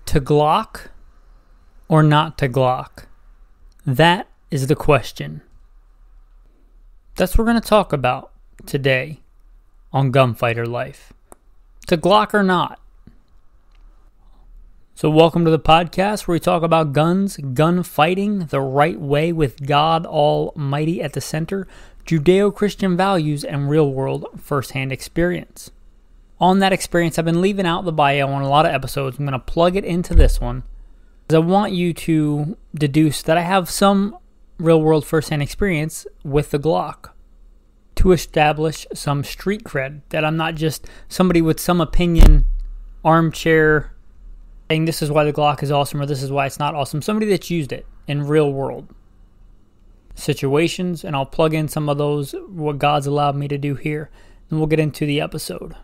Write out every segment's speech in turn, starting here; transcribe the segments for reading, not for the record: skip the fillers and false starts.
To Glock or not to Glock? That is the question. That's what we're going to talk about today on Gunfighter Life. To Glock or not? So welcome to the podcast where we talk about guns, gunfighting the right way with God Almighty at the center, Judeo-Christian values, and real-world first-hand experience. On that experience, I've been leaving out the bio on a lot of episodes. I'm going to plug it into this one because I want you to deduce that I have some real-world first-hand experience with the Glock to establish some street cred, that I'm not just somebody with some opinion, armchair, saying this is why the Glock is awesome or this is why it's not awesome. Somebody that's used it in real-world situations, and I'll plug in some of those, what God's allowed me to do here, and we'll get into the episode.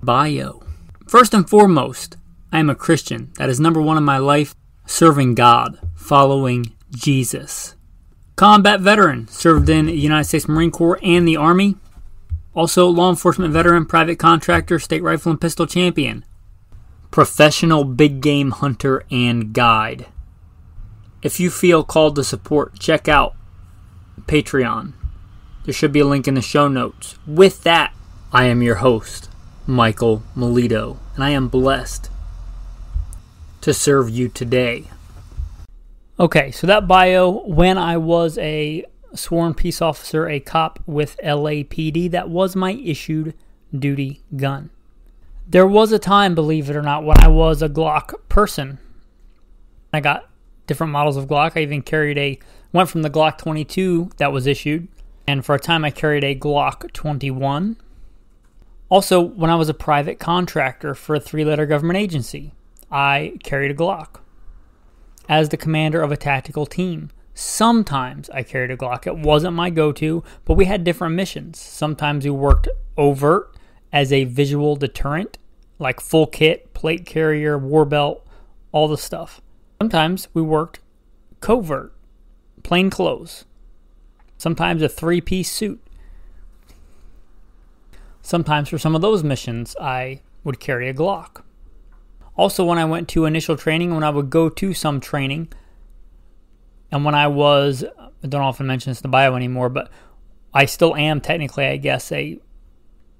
Bio. First and foremost, I am a Christian. That is number one in my life, serving God, following Jesus. Combat veteran, served in the United States Marine Corps and the Army. Also law enforcement veteran, private contractor, state rifle and pistol champion. Professional big game hunter and guide. If you feel called to support, check out Patreon. There should be a link in the show notes. With that, I am your host, Michael Milito, and I am blessed to serve you today. Okay, so that bio, when I was a sworn peace officer, a cop with LAPD, that was my issued duty gun. There was a time, believe it or not, when I was a Glock person. I got different models of Glock. I even went from the Glock 22 that was issued, and for a time I carried a Glock 21. Also, when I was a private contractor for a 3-letter government agency, I carried a Glock. As the commander of a tactical team, sometimes I carried a Glock. It wasn't my go-to, but we had different missions. Sometimes we worked overt as a visual deterrent, like full kit, plate carrier, war belt, all the stuff. Sometimes we worked covert, plain clothes. Sometimes a 3-piece suit. Sometimes for some of those missions, I would carry a Glock. Also, when I went to initial training, when I would go to some training, and when I don't often mention this in the bio anymore, but I still am technically, I guess, a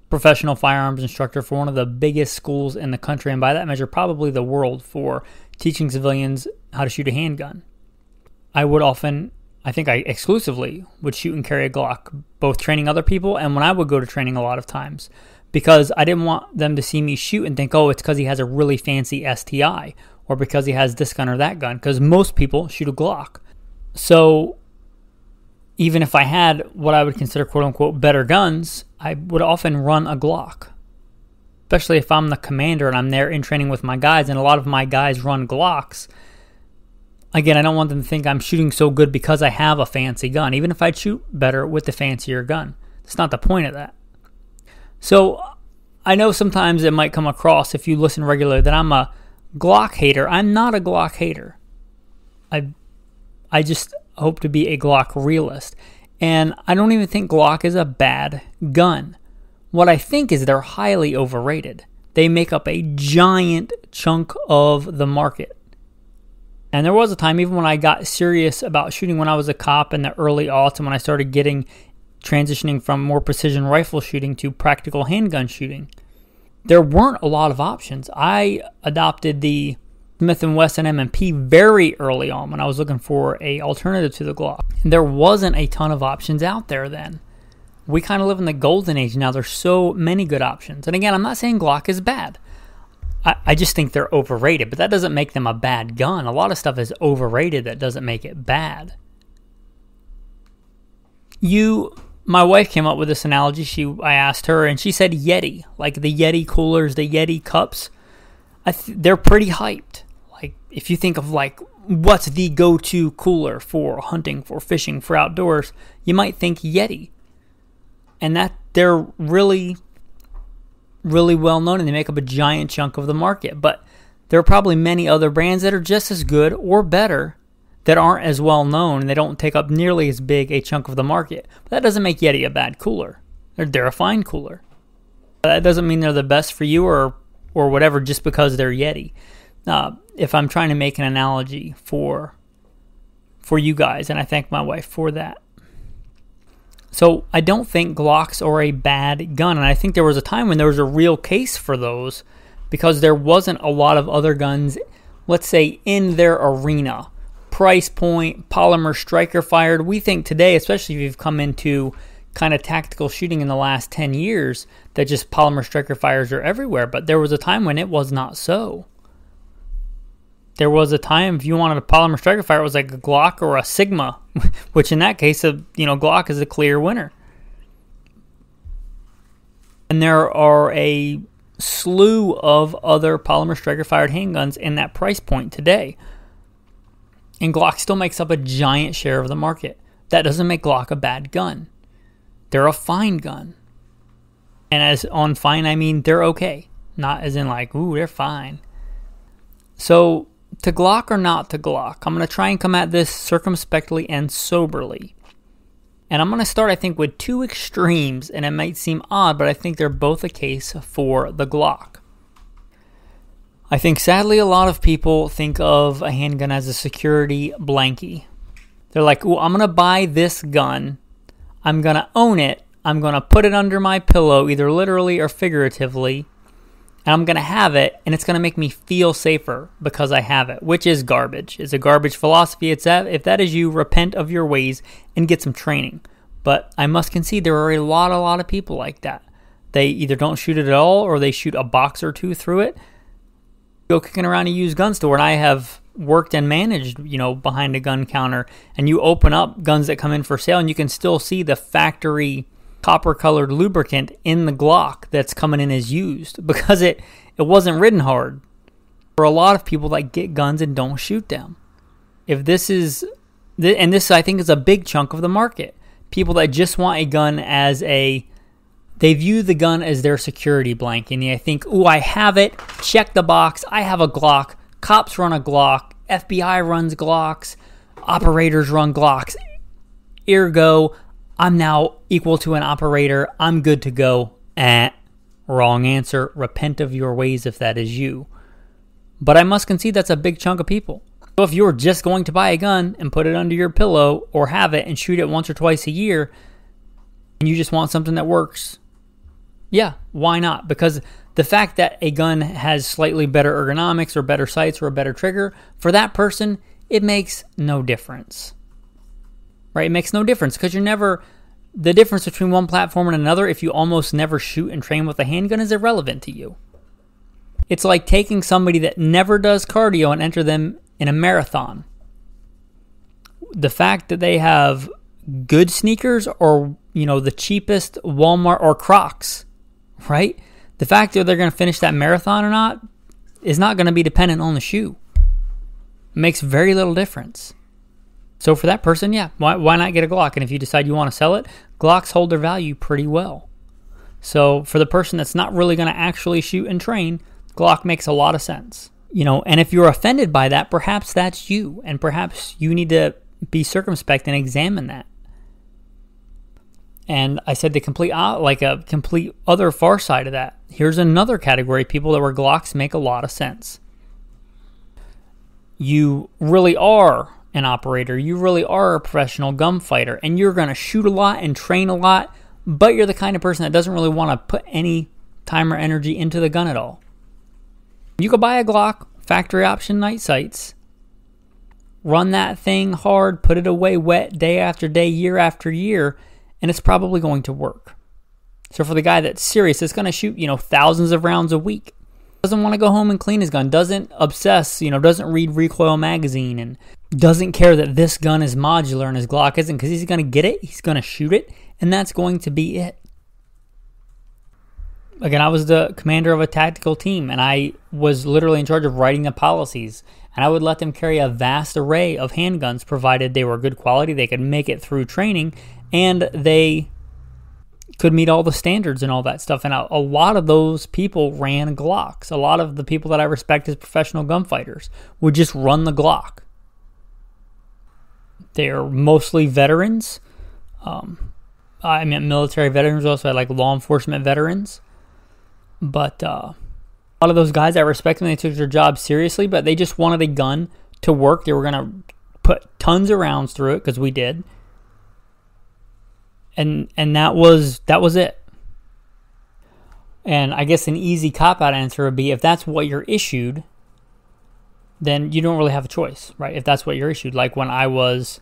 professional firearms instructor for one of the biggest schools in the country, and by that measure, probably the world, for teaching civilians how to shoot a handgun. I think I exclusively would shoot and carry a Glock, both training other people and when I would go to training a lot of times, because I didn't want them to see me shoot and think, oh, it's because he has a really fancy STI or because he has this gun or that gun, because most people shoot a Glock. So even if I had what I would consider quote-unquote better guns, I would often run a Glock, especially if I'm the commander and I'm there in training with my guys, and a lot of my guys run Glocks. Again, I don't want them to think I'm shooting so good because I have a fancy gun, even if I shoot better with the fancier gun. That's not the point of that. So I know sometimes it might come across, if you listen regularly, that I'm a Glock hater. I'm not a Glock hater. I just hope to be a Glock realist. And I don't even think Glock is a bad gun. What I think is they're highly overrated. They make up a giant chunk of the market. And there was a time, even when I got serious about shooting, when I was a cop in the early aughts, and when I started transitioning from more precision rifle shooting to practical handgun shooting, there weren't a lot of options. I adopted the Smith & Wesson M&P very early on when I was looking for an alternative to the Glock. And there wasn't a ton of options out there then. We kind of live in the golden age now. There's so many good options. And again, I'm not saying Glock is bad. I just think they're overrated, but that doesn't make them a bad gun. A lot of stuff is overrated that doesn't make it bad. My wife came up with this analogy. I asked her, and she said Yeti, like the Yeti coolers, the Yeti cups. They're pretty hyped. Like if you think of like what's the go-to cooler for hunting, for fishing, for outdoors, you might think Yeti, and that they're really well known, and they make up a giant chunk of the market. But there are probably many other brands that are just as good or better that aren't as well known, and they don't take up nearly as big a chunk of the market. But that doesn't make Yeti a bad cooler. They're a fine cooler. That doesn't mean they're the best for you or or whatever just because they're Yeti. If I'm trying to make an analogy for you guys, and I thank my wife for that. So I don't think Glocks are a bad gun, and I think there was a time when there was a real case for those because there wasn't a lot of other guns, let's say, in their arena. Price point, polymer striker fired. We think today, especially if you've come into kind of tactical shooting in the last 10 years, that just polymer striker fires are everywhere. But there was a time when it was not so. There was a time if you wanted a polymer striker fire, it was like a Glock or a Sigma, which in that case, Glock is a clear winner. And there are a slew of other polymer striker fired handguns in that price point today. And Glock still makes up a giant share of the market. That doesn't make Glock a bad gun. They're a fine gun. And as on fine, I mean they're okay. Not as in like, ooh, they're fine. So, to Glock or not to Glock, I'm going to try and come at this circumspectly and soberly. And I'm going to start, I think, with two extremes, and it might seem odd, but I think they're both a case for the Glock. I think, sadly, a lot of people think of a handgun as a security blankie. They're like, ooh, I'm going to buy this gun. I'm going to own it. I'm going to put it under my pillow, either literally or figuratively. And I'm going to have it, and it's going to make me feel safer because I have it, which is garbage. It's a garbage philosophy. It's that, if that is you, repent of your ways and get some training. But I must concede there are a lot of people like that. They either don't shoot it at all, or they shoot a box or two through it. Go kicking around a used gun store, and I have worked and managed, behind a gun counter, and you open up guns that come in for sale, and you can still see the factory copper-colored lubricant in the Glock that's coming in as used because it wasn't ridden hard. For a lot of people that get guns and don't shoot them. If this is, and this I think is a big chunk of the market, people that just want a gun as they view the gun as their security blanket, and they think, ooh, I have it, check the box, I have a Glock, cops run a Glock, FBI runs Glocks, operators run Glocks, ergo, I'm now equal to an operator, I'm good to go. Wrong answer, repent of your ways if that is you. But I must concede that's a big chunk of people. So if you're just going to buy a gun and put it under your pillow or have it and shoot it once or twice a year, and you just want something that works, yeah, why not? Because the fact that a gun has slightly better ergonomics or better sights or a better trigger, for that person, it makes no difference. Right? It makes no difference because the difference between one platform and another, if you almost never shoot and train with a handgun, is irrelevant to you. It's like taking somebody that never does cardio and enter them in a marathon. The fact that they have good sneakers or, the cheapest Walmart or Crocs, right? The fact that they're going to finish that marathon or not is not going to be dependent on the shoe. It makes very little difference. So for that person, yeah, why not get a Glock? And if you decide you want to sell it, Glocks hold their value pretty well. So for the person that's not really going to actually shoot and train, Glock makes a lot of sense. And if you're offended by that, perhaps that's you. And perhaps you need to be circumspect and examine that. And I said a complete other far side of that. Here's another category of people that where Glocks make a lot of sense. You really are an operator, you really are a professional gunfighter, and you're going to shoot a lot and train a lot, but you're the kind of person that doesn't really want to put any time or energy into the gun at all. You could buy a Glock, factory option night sights, run that thing hard, put it away wet day after day, year after year, and it's probably going to work. So for the guy that's serious, it's going to shoot, thousands of rounds a week, doesn't want to go home and clean his gun, doesn't obsess, doesn't read Recoil magazine, and doesn't care that this gun is modular and his Glock isn't, because he's going to get it, he's going to shoot it, and that's going to be it. Again, I was the commander of a tactical team, and I was literally in charge of writing the policies, and I would let them carry a vast array of handguns, provided they were good quality, they could make it through training, and they could meet all the standards and all that stuff. And a lot of those people ran Glocks. A lot of the people that I respect as professional gunfighters would just run the Glock. They're mostly veterans. I meant military veterans also. I like law enforcement veterans. But A lot of those guys, I respect them. They took their job seriously, but they just wanted a gun to work. They were going to put tons of rounds through it, because we did. And that was it. And I guess an easy cop-out answer would be, if that's what you're issued, then you don't really have a choice, right? If that's what you're issued. Like when I was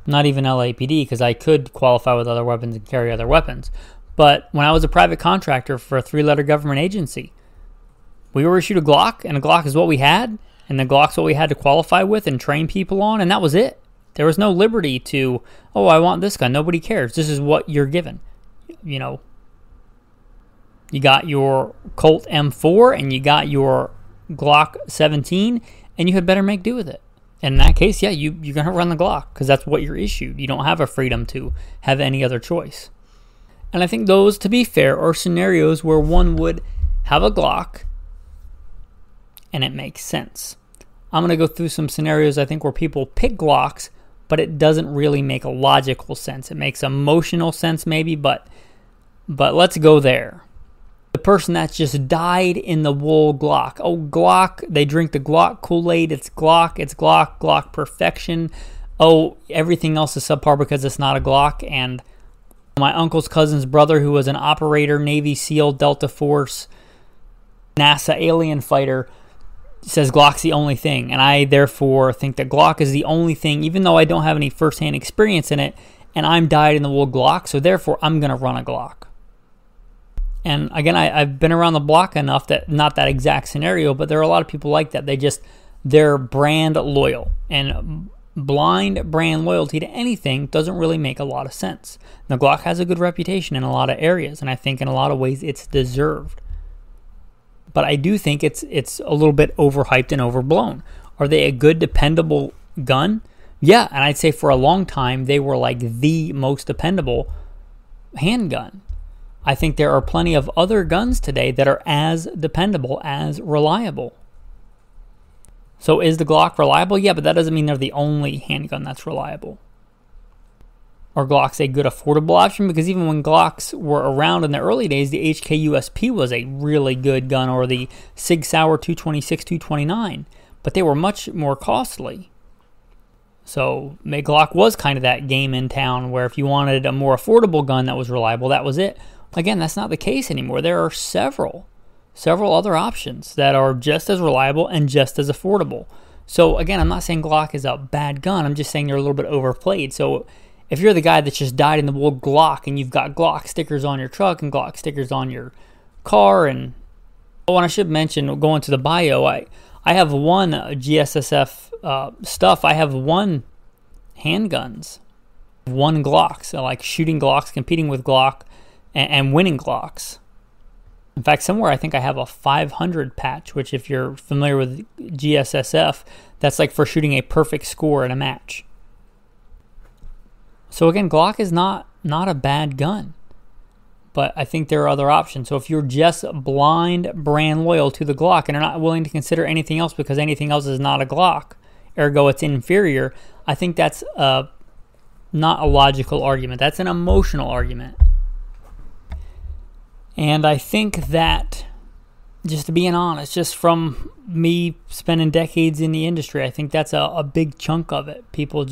not even LAPD, because I could qualify with other weapons and carry other weapons. But when I was a private contractor for a 3-letter government agency, we were issued a Glock, and a Glock is what we had, and the Glock's what we had to qualify with and train people on, and that was it. There was no liberty to, oh, I want this gun. Nobody cares. This is what you're given. You know, you got your Colt M4 and you got your Glock 17, and you had better make do with it. And in that case, yeah, you're going to run the Glock, because that's what you're issued. You don't have a freedom to have any other choice. And I think those, to be fair, are scenarios where one would have a Glock and it makes sense. I'm going to go through some scenarios, I think, where people pick Glocks, but it doesn't really make a logical sense. It makes emotional sense maybe, but let's go there. The person that's just died in the wool Glock. Oh, Glock, they drink the Glock Kool-Aid. It's Glock perfection. Oh, everything else is subpar because it's not a Glock. And my uncle's cousin's brother, who was an operator, Navy SEAL, Delta Force, NASA alien fighter, says Glock's the only thing. And I therefore think that Glock is the only thing, even though I don't have any firsthand experience in it, and I'm dyed in the wool Glock, so therefore I'm going to run a Glock. And again, I've been around the block enough that, not that exact scenario, but there are a lot of people like that. They're brand loyal. And blind brand loyalty to anything doesn't really make a lot of sense. Now, Glock has a good reputation in a lot of areas, and I think in a lot of ways it's deserved. But I do think it's a little bit overhyped and overblown. Are they a good, dependable gun? Yeah, and I'd say for a long time they were like the most dependable handgun. I think there are plenty of other guns today that are as dependable, as reliable. So is the Glock reliable? Yeah, but that doesn't mean they're the only handgun that's reliable. Are Glocks a good affordable option? Because even when Glocks were around in the early days, the HK-USP was a really good gun, or the Sig Sauer 226, 229. But they were much more costly. So Glock was kind of that game in town where if you wanted a more affordable gun that was reliable, that was it. Again, that's not the case anymore. There are several other options that are just as reliable and just as affordable. So again, I'm not saying Glock is a bad gun. I'm just saying they're a little bit overplayed. So if you're the guy that's just dyed in the wool Glock and you've got Glock stickers on your truck and Glock stickers on your car, and I should mention, going to the bio, I have one GSSF stuff. I have one handguns, one Glock. So like shooting Glocks, competing with Glock, and winning Glocks. In fact, somewhere I think I have a 500 patch, which if you're familiar with GSSF, that's like for shooting a perfect score in a match. So again, Glock is not a bad gun, but I think there are other options. So if you're just blind brand loyal to the Glock and are not willing to consider anything else because anything else is not a Glock, ergo it's inferior, I think that's not a logical argument. That's an emotional argument. And I think that, just to be honest, just from me spending decades in the industry, I think that's a big chunk of it. People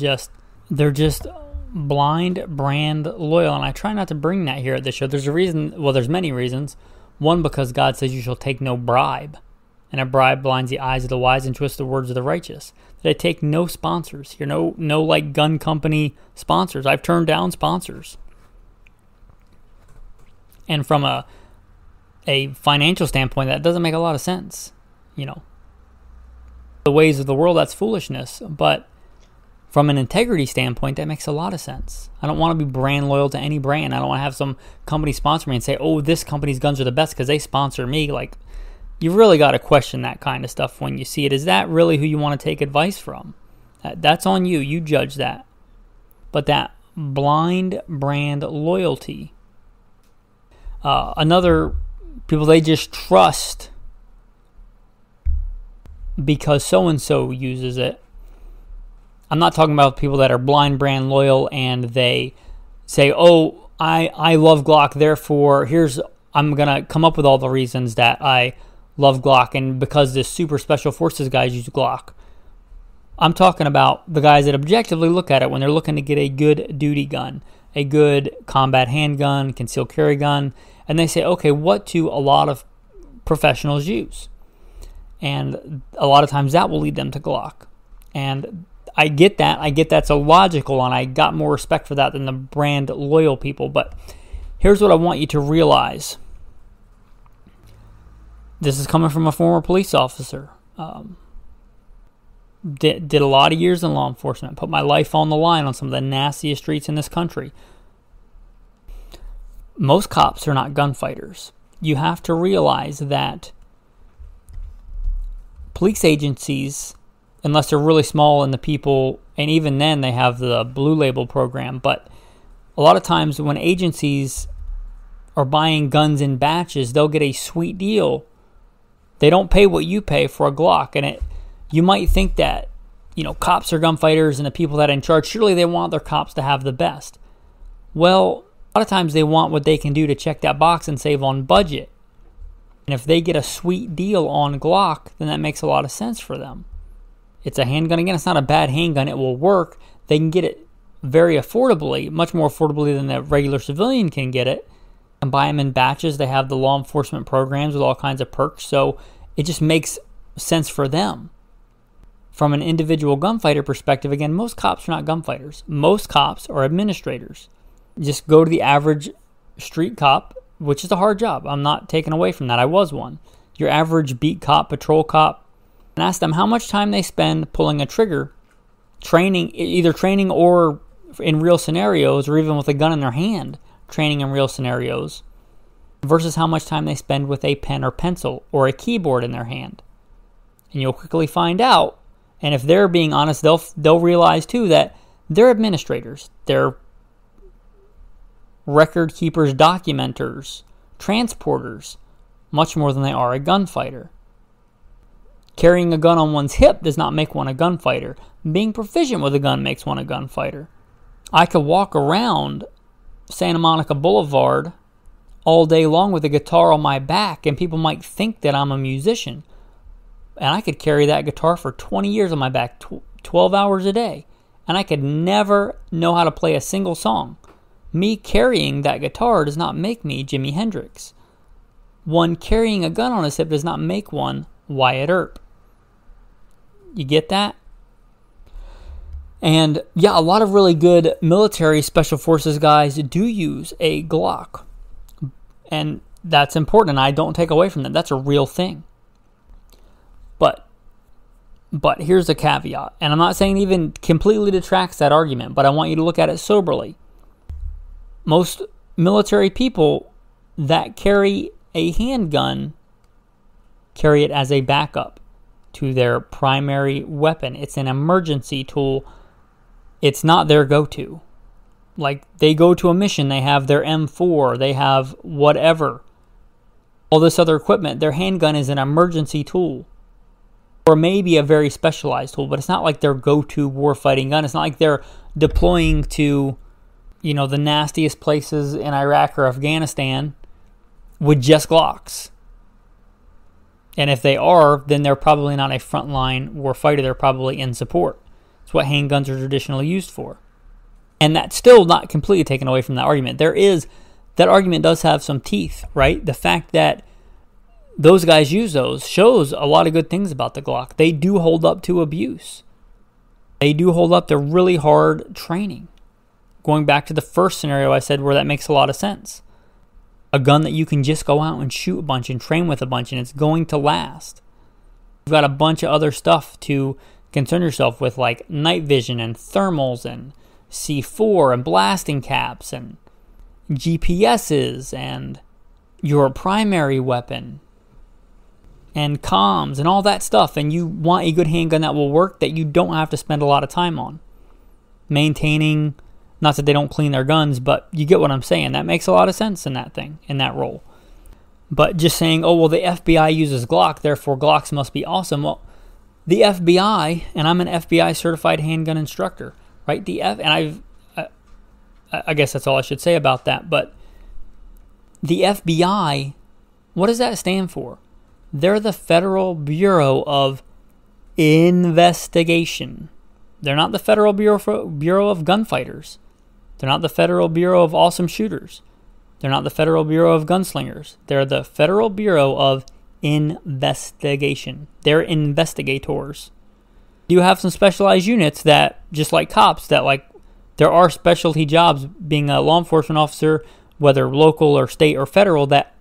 they're just blind brand loyal. And I try not to bring that here at this show. There's a reason, well, there's many reasons. One, because God says you shall take no bribe. And a bribe blinds the eyes of the wise and twists the words of the righteous. That I take no sponsors. You're no like gun company sponsors. I've turned down sponsors. And from a financial standpoint, that doesn't make a lot of sense. You know, the ways of the world, that's foolishness. But from an integrity standpoint, that makes a lot of sense. I don't want to be brand loyal to any brand. I don't want to have some company sponsor me and say, oh, this company's guns are the best because they sponsor me. Like, you really got to question that kind of stuff when you see it. Is that really who you want to take advice from? That's on you. You judge that. But that blind brand loyalty. Another people, they just trust because so-and-so uses it. I'm not talking about people that are blind brand loyal and they say, oh, I love Glock, therefore here's I'm going to come up with all the reasons that I love Glock and because this super special forces guys use Glock. I'm talking about the guys that objectively look at it when they're looking to get a good duty gun, a good combat handgun, concealed carry gun, and they say, okay, what do a lot of professionals use? And a lot of times that will lead them to Glock. And I get that. I get that's illogical, and I got more respect for that than the brand loyal people. But here's what I want you to realize. This is coming from a former police officer. Did a lot of years in law enforcement. Put my life on the line on some of the nastiest streets in this country. Most cops are not gunfighters. You have to realize that police agencies, unless they're really small and the people, and even then they have the blue label program, but a lot of times when agencies are buying guns in batches, they'll get a sweet deal. They don't pay what you pay for a Glock, and you might think that, cops are gunfighters and the people that are in charge, surely they want their cops to have the best. Well, a lot of times they want what they can do to check that box and save on budget. And if they get a sweet deal on Glock, then that makes a lot of sense for them. It's a handgun. Again, it's not a bad handgun. It will work. They can get it very affordably, much more affordably than the regular civilian can get it. And buy them in batches. They have the law enforcement programs with all kinds of perks. So it just makes sense for them. From an individual gunfighter perspective, again, most cops are not gunfighters. Most cops are administrators. Just go to the average street cop, which is a hard job. I'm not taking away from that. I was one. Your average beat cop, patrol cop, and ask them how much time they spend pulling a trigger, either training or in real scenarios, or even with a gun in their hand, training in real scenarios, versus how much time they spend with a pen or pencil or a keyboard in their hand. And you'll quickly find out, and if they're being honest, they'll realize too that they're administrators. They're record keepers, documenters, transporters, much more than they are a gunfighter. Carrying a gun on one's hip does not make one a gunfighter. Being proficient with a gun makes one a gunfighter. I could walk around Santa Monica Boulevard all day long with a guitar on my back, and people might think that I'm a musician. And I could carry that guitar for 20 years on my back, 12 hours a day. And I could never know how to play a single song. Me carrying that guitar does not make me Jimi Hendrix. One carrying a gun on his hip does not make one Wyatt Earp. You get that? And yeah, a lot of really good military special forces guys do use a Glock. And that's important, and I don't take away from that. That's a real thing. But here's a caveat, and I'm not saying it even completely detracts that argument, but I want you to look at it soberly. Most military people that carry a handgun carry it as a backup to their primary weapon. It's an emergency tool. It's not their go-to. Like, they go to a mission, they have their M4, they have whatever, all this other equipment. Their handgun is an emergency tool, or maybe a very specialized tool, but it's not like their go-to war-fighting gun. It's not like they're deploying to, the nastiest places in Iraq or Afghanistan with just Glocks. And if they are, then they're probably not a frontline warfighter. They're probably in support. It's what handguns are traditionally used for. And that's still not completely taken away from that argument. That argument does have some teeth, right? The fact that those guys use those shows a lot of good things about the Glock. They do hold up to abuse. They do hold up to really hard training. Going back to the first scenario I said where that makes a lot of sense. A gun that you can just go out and shoot a bunch and train with a bunch, and it's going to last. You've got a bunch of other stuff to concern yourself with, like night vision and thermals and C4 and blasting caps and GPSs and your primary weapon and comms and all that stuff. And you want a good handgun that will work, that you don't have to spend a lot of time on maintaining. Not that they don't clean their guns, but you get what I'm saying. That makes a lot of sense in that thing, in that role. But just saying, oh, well, the FBI uses Glock, therefore Glocks must be awesome. Well, the FBI, and I'm an FBI certified handgun instructor, right? I guess that's all I should say about that. But the FBI, what does that stand for? They're the Federal Bureau of Investigation. They're not the Federal Bureau of Gunfighters. They're not the Federal Bureau of Awesome Shooters. They're not the Federal Bureau of Gunslingers. They're the Federal Bureau of Investigation. They're investigators. You have some specialized units that, just like cops, that like there are specialty jobs being a law enforcement officer, whether local or state or federal, that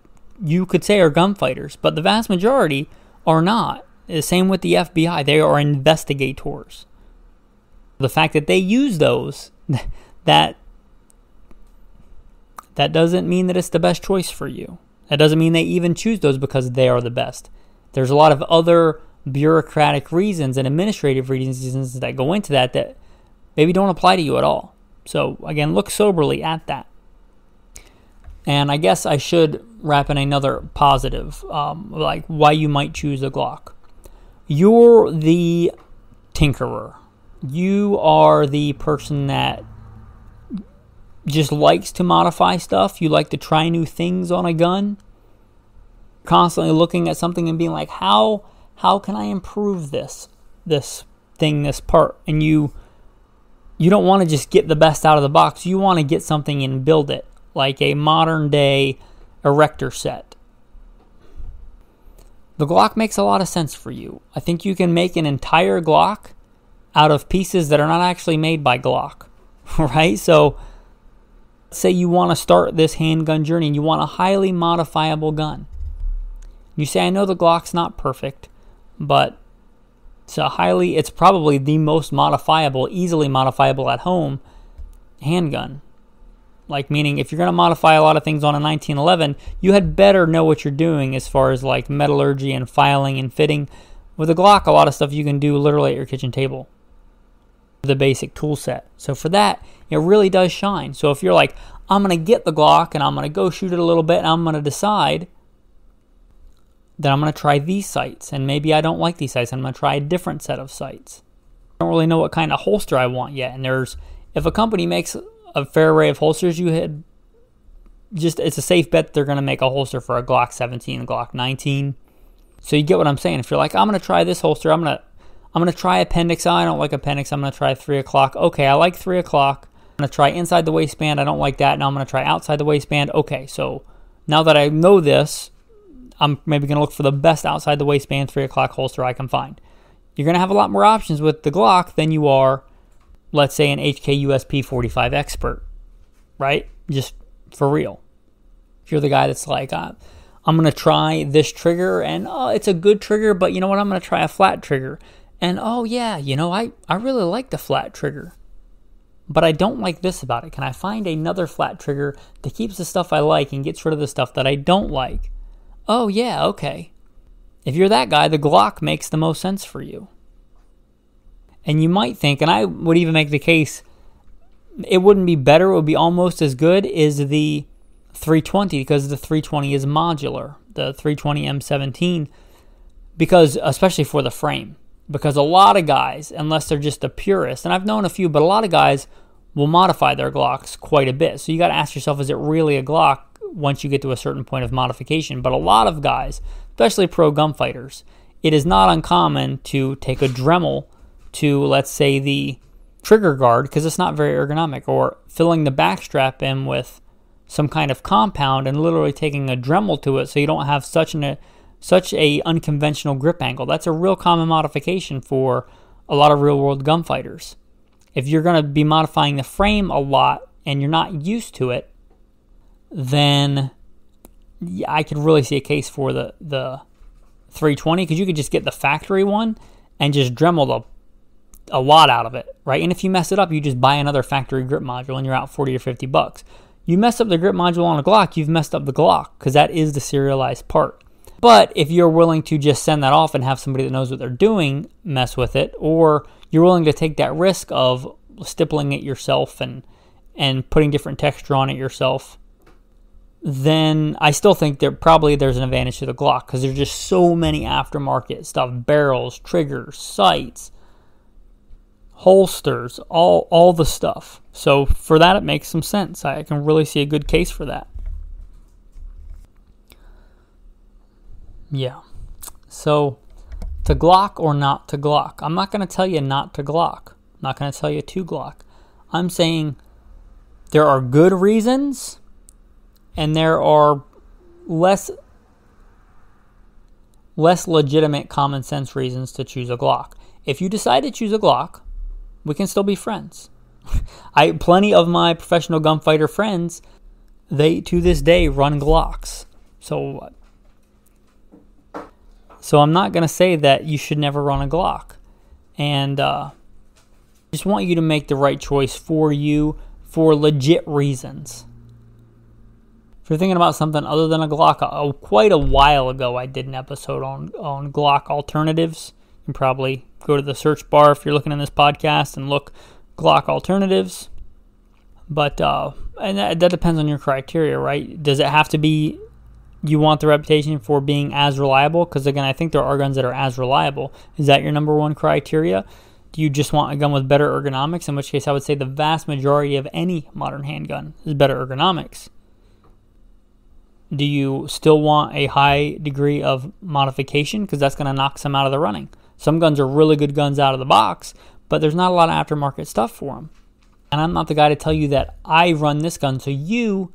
you could say are gunfighters, but the vast majority are not. The same with the FBI. They are investigators. The fact that they use those, that doesn't mean that it's the best choice for you. That doesn't mean they even choose those because they are the best. There's a lot of other bureaucratic reasons and administrative reasons that go into that maybe don't apply to you at all. So again, look soberly at that. And I guess I should wrap in another positive, like why you might choose a Glock. You're the tinkerer. You are the person that just likes to modify stuff. You like to try new things on a gun. Constantly looking at something and being like, how can I improve this thing, this part? And you don't want to just get the best out of the box. You want to get something and build it, like a modern day erector set. The Glock makes a lot of sense for you. I think you can make an entire Glock out of pieces that are not actually made by Glock, right? So say you want to start this handgun journey and you want a highly modifiable gun. You say, I know the Glock's not perfect, but it's probably the most modifiable, easily modifiable at home handgun. Like, meaning if you're going to modify a lot of things on a 1911, you had better know what you're doing as far as like metallurgy and filing and fitting. With a Glock, a lot of stuff you can do literally at your kitchen table. The basic tool set. So for that, it really does shine. So if you're like, I'm going to get the Glock and I'm going to go shoot it a little bit and I'm going to decide that I'm going to try these sights, and maybe I don't like these sights, I'm going to try a different set of sights. I don't really know what kind of holster I want yet. And if a company makes a fair array of holsters, it's a safe bet they're going to make a holster for a Glock 17, a Glock 19. So you get what I'm saying. If you're like, I'm going to try this holster, I'm going to try appendix. I don't like appendix. I'm going to try 3 o'clock. Okay, I like 3 o'clock. I'm going to try inside the waistband. I don't like that. Now I'm going to try outside the waistband. Okay, so now that I know this, I'm maybe going to look for the best outside the waistband 3 o'clock holster I can find. You're going to have a lot more options with the Glock than you are, let's say, an HK USP 45 expert, right? Just for real. If you're the guy that's like, I'm going to try this trigger, and it's a good trigger, but you know what? I'm going to try a flat trigger. And I really like the flat trigger, but I don't like this about it. Can I find another flat trigger that keeps the stuff I like and gets rid of the stuff that I don't like? Oh yeah, okay. If you're that guy, the Glock makes the most sense for you. And you might think, and I would even make the case, it wouldn't be better, it would be almost as good as the 320, because the 320 is modular, the 320 M17, because especially for the frame. Because a lot of guys, unless they're just a purist, and I've known a few, but a lot of guys will modify their Glocks quite a bit. So you got to ask yourself, is it really a Glock once you get to a certain point of modification? But a lot of guys, especially pro gunfighters, it is not uncommon to take a Dremel to, let's say, the trigger guard, because it's not very ergonomic, or filling the backstrap in with some kind of compound and literally taking a Dremel to it so you don't have such a unconventional grip angle. That's a real common modification for a lot of real-world gunfighters. If you're going to be modifying the frame a lot and you're not used to it, then I could really see a case for the 320, because you could just get the factory one and just Dremel a lot out of it, right? And if you mess it up, you just buy another factory grip module and you're out $40 or $50. You mess up the grip module on a Glock, you've messed up the Glock, because that is the serialized part. But if you're willing to just send that off and have somebody that knows what they're doing mess with it, or you're willing to take that risk of stippling it yourself and putting different texture on it yourself, then I still think there's an advantage to the Glock, because there's just so many aftermarket stuff, barrels, triggers, sights, holsters, all the stuff. So for that, it makes some sense. I can really see a good case for that. Yeah. So, to Glock or not to Glock? I'm not going to tell you not to Glock. I'm not going to tell you to Glock. I'm saying there are good reasons and there are less legitimate common sense reasons to choose a Glock. If you decide to choose a Glock, we can still be friends. Plenty of my professional gunfighter friends, they to this day run Glocks. So I'm not going to say that you should never run a Glock. And just want you to make the right choice for you for legit reasons. If you're thinking about something other than a Glock, quite a while ago I did an episode on Glock alternatives. You can probably go to the search bar if you're looking in this podcast and look Glock alternatives. But and that depends on your criteria, right? Does it have to be you want the reputation for being as reliable? Because again, I think there are guns that are as reliable. Is that your number one criteria? Do you just want a gun with better ergonomics? In which case, I would say the vast majority of any modern handgun is better ergonomics. Do you still want a high degree of modification? Because that's going to knock some out of the running. Some guns are really good guns out of the box, but there's not a lot of aftermarket stuff for them. And I'm not the guy to tell you that I run this gun, so you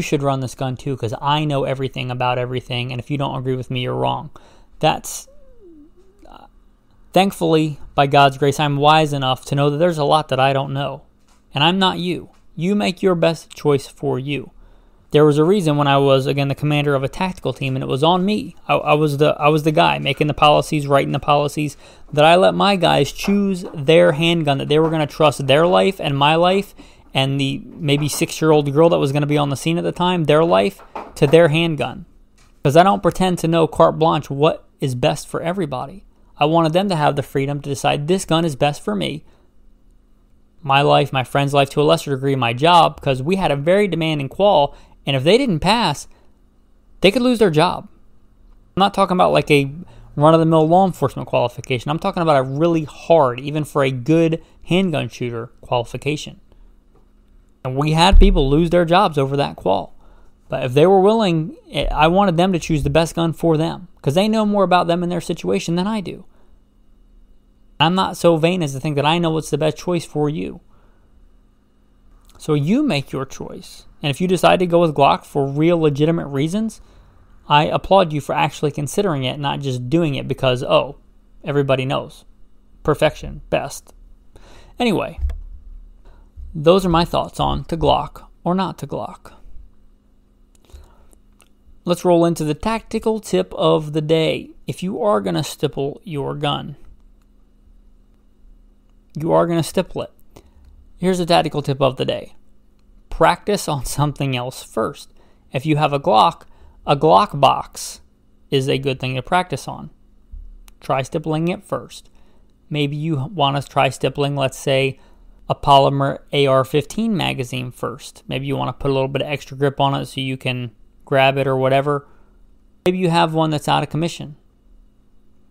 should run this gun too, because I know everything about everything, and if you don't agree with me, you're wrong. That's, thankfully, by God's grace, I'm wise enough to know that there's a lot that I don't know. And I'm not you. You make your best choice for you. There was a reason when I was, again, the commander of a tactical team, and it was on me. I was the guy making the policies, writing the policies, that I let my guys choose their handgun, that they were going to trust their life and my life and the maybe 6-year-old girl that was going to be on the scene at the time, their life, to their handgun. Because I don't pretend to know carte blanche what is best for everybody. I wanted them to have the freedom to decide this gun is best for me, my life, my friend's life, to a lesser degree, my job, because we had a very demanding qual. And if they didn't pass, they could lose their job. I'm not talking about like a run-of-the-mill law enforcement qualification. I'm talking about a really hard, even for a good handgun shooter, qualification. And we had people lose their jobs over that qual. But if they were willing, I wanted them to choose the best gun for them, because they know more about them and their situation than I do. I'm not so vain as to think that I know what's the best choice for you. So you make your choice. And if you decide to go with Glock for real legitimate reasons, I applaud you for actually considering it, not just doing it because, oh, everybody knows. Perfection, best. Anyway, those are my thoughts on to Glock or not to Glock. Let's roll into the tactical tip of the day. If you are going to stipple your gun, you are going to stipple it. Here's the tactical tip of the day. Practice on something else first. If you have a Glock box is a good thing to practice on. Try stippling it first. Maybe you want to try stippling, let's say, a polymer AR-15 magazine first. Maybe you want to put a little bit of extra grip on it so you can grab it or whatever. Maybe you have one that's out of commission.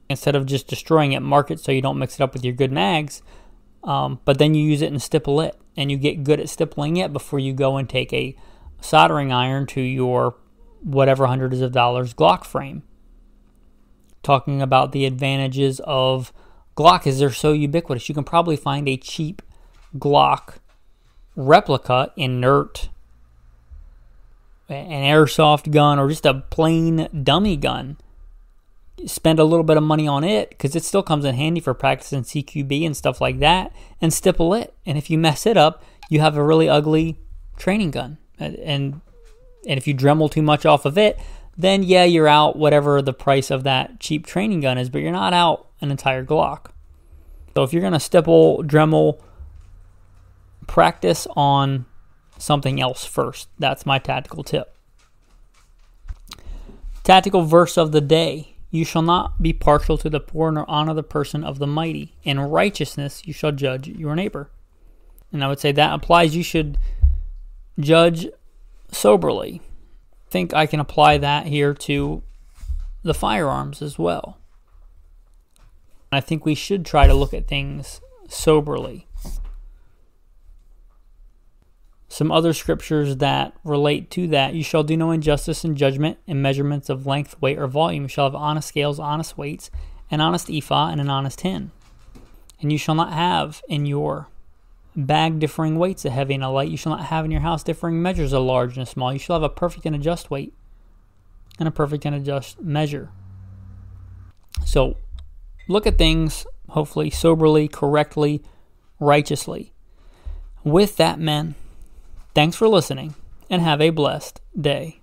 Instead of just destroying it, mark it so you don't mix it up with your good mags. But then you use it and stipple it, and you get good at stippling it before you go and take a soldering iron to your whatever hundreds of dollars Glock frame. Talking about the advantages of Glock is they're so ubiquitous. You can probably find a cheap Glock replica, inert, an airsoft gun, or just a plain dummy gun. Spend a little bit of money on it because it still comes in handy for practicing CQB and stuff like that, and stipple it. And if you mess it up, you have a really ugly training gun. And if you Dremel too much off of it, then yeah, you're out whatever the price of that cheap training gun is, but you're not out an entire Glock. So if you're going to stipple, Dremel, practice on something else first. That's my tactical tip. Tactical verse of the day. You shall not be partial to the poor, nor honor the person of the mighty. In righteousness you shall judge your neighbor. And I would say that applies. You should judge soberly. I think I can apply that here to the firearms as well. I think we should try to look at things soberly. Some other scriptures that relate to that: you shall do no injustice in judgment, in measurements of length, weight, or volume. You shall have honest scales, honest weights, an honest ephah, and an honest hin. And you shall not have in your bag differing weights, a heavy and a light. You shall not have in your house differing measures, a large and a small. You shall have a perfect and a just weight, and a perfect and a just measure. So look at things, hopefully, soberly, correctly, righteously. With that, men, thanks for listening, and have a blessed day.